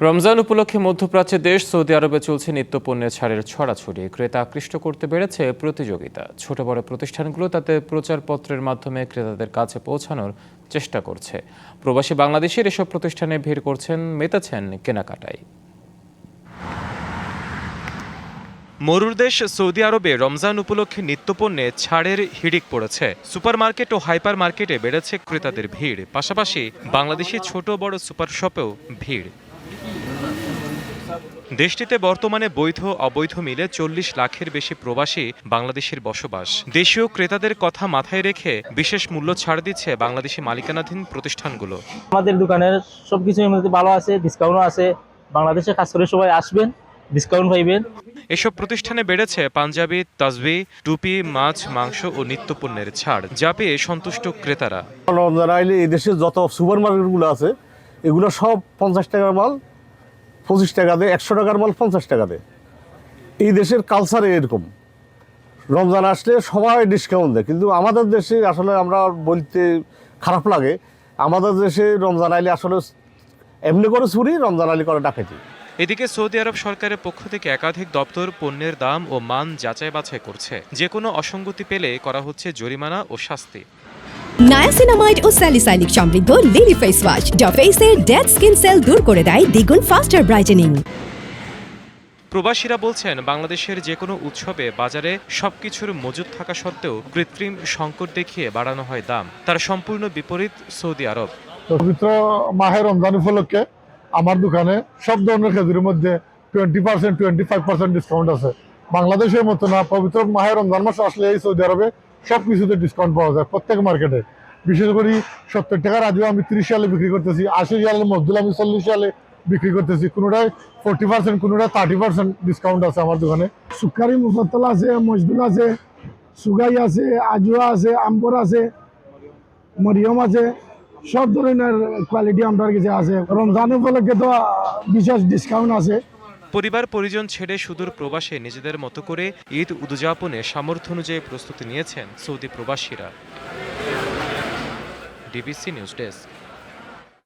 রমজান উপলক্ষে মধ্যপ্রাচ্যের দেশ সৌদি আরবে চলছে নিত্যপণ্যের ছাড়ের ছড়াছড়ি। ক্রেতা আকৃষ্ট করতে বেড়েছে প্রতিযোগিতা। ছোট বড় প্রতিষ্ঠানগুলো তাতে প্রচারপত্রের মাধ্যমে ক্রেতাদের কাছে পৌঁছানোর চেষ্টা করছে। প্রবাসী বাংলাদেশের এসব প্রতিষ্ঠানে ভিড় করছেন, মেতেছেন কেনাকাটায়। মরুর দেশ সৌদি আরবে রমজান উপলক্ষে নিত্যপণ্যে ছাড়ের হিড়িক পড়েছে। সুপারমার্কেট ও হাইপার মার্কেটে বেড়েছে ক্রেতাদের ভিড়, পাশাপাশি বাংলাদেশি ছোট বড় সুপার শপেও ভিড়। দেশটিতে বর্তমানে বৈধ অবৈধ মিলে 40 লাখের বেশি প্রবাসী বাংলাদেশের বসবাস। দেশীয় ক্রেতাদের কথা মাথায় রেখে বিশেষ মূল্য ছাড় দিচ্ছে বাংলাদেশি মালিকানাধীন প্রতিষ্ঠানগুলো। আমাদের দোকানের সবকিছুর মধ্যে ভালো আছে, ডিসকাউন্টও আছে। বাংলাদেশে কাজ করে সবাই আসবেন, ডিসকাউন্ট পাইবেন। এসব প্রতিষ্ঠানে বেড়েছে পাঞ্জাবি, তাসবি, টুপি, মাছ, মাংস ও নিত্যপণ্যের ছাড়, যা পেয়ে সন্তুষ্ট ক্রেতারা। রমজান আইলে এই দেশের যত সুপার মার্কেটগুলো আছে এগুলো সব 50 টাকার মাল 25 টাকা দেয়, 100 টাকার মাল 50 টাকা দেয়। এই দেশের কালচারে এরকম, রমজান আসলে সবাই ডিসকাউন্ট দেয়। কিন্তু আমাদের দেশে আসলে আমরা বলতে খারাপ লাগে, আমাদের দেশে রমজান আইলে আসলে এমনি করে চুরি, রমজান আইলে করে ডাকাতি। এদিকে সৌদি আরব সরকারের পক্ষ থেকে একাধিক দপ্তর পণ্যের দাম ও মান যাচাই বাছাই করছে। যে কোনো অসঙ্গতি পেলে করা হচ্ছে জরিমানা ও শাস্তি। নায়াসিনামাইড ও স্যালিসাইলিক সমৃদ্ধ লিলি ফেস ওয়াশ যা ফেসের ডেড স্কিন সেল দূর করে দেয় দ্বিগুণ ফাস্টার ব্রাইটেনিং। প্রবাসীরা বলছেন, বাংলাদেশের যে কোনো উৎসবে বাজারে সবকিছুর মজুদ থাকা সত্ত্বেও কৃত্রিম সংকট দেখিয়ে বাড়ানো হয় দাম। তার সম্পূর্ণ বিপরীত সৌদি আরব। পবিত্র মাহে রমজান উপলক্ষে আমার দোকানে সব ধরনের খেজুরের মধ্যে 20%, 25% ডিসকাউন্ট আছে। বাংলাদেশের মতো না, পবিত্র মাহে রমজান মাস আসলে এই সৌদি আরবে সব কিছুতে ডিসকাউন্ট পাওয়া যায় প্রত্যেক মার্কেটে। বিশেষ করে 70 টাকার আজও আমি 30 সালে বিক্রি করতেছি, 80 সালে মজদুল আমি 40 সালে বিক্রি করতেছি। কোনোটায় 40%, কোনোটায় 30% ডিসকাউন্ট আছে আমার দোকানে। সুকারি মুফাত্তল আছে, মজদুল আছে, সুগাই আছে, আজুয়া আছে, আম্বর আছে, মরিয়ম আছে, সব ধরনের কোয়ালিটি আমার কাছে আছে। রমজান উপলক্ষে তো বিশেষ ডিসকাউন্ট আছে। পরিবার পরিজন ছেড়ে সুদূর প্রবাসে নিজেদের মতো করে ঈদ উদযাপনে সামর্থ্য অনুযায়ী প্রস্তুতি নিয়েছেন সৌদি প্রবাসীরা। DBC news desk.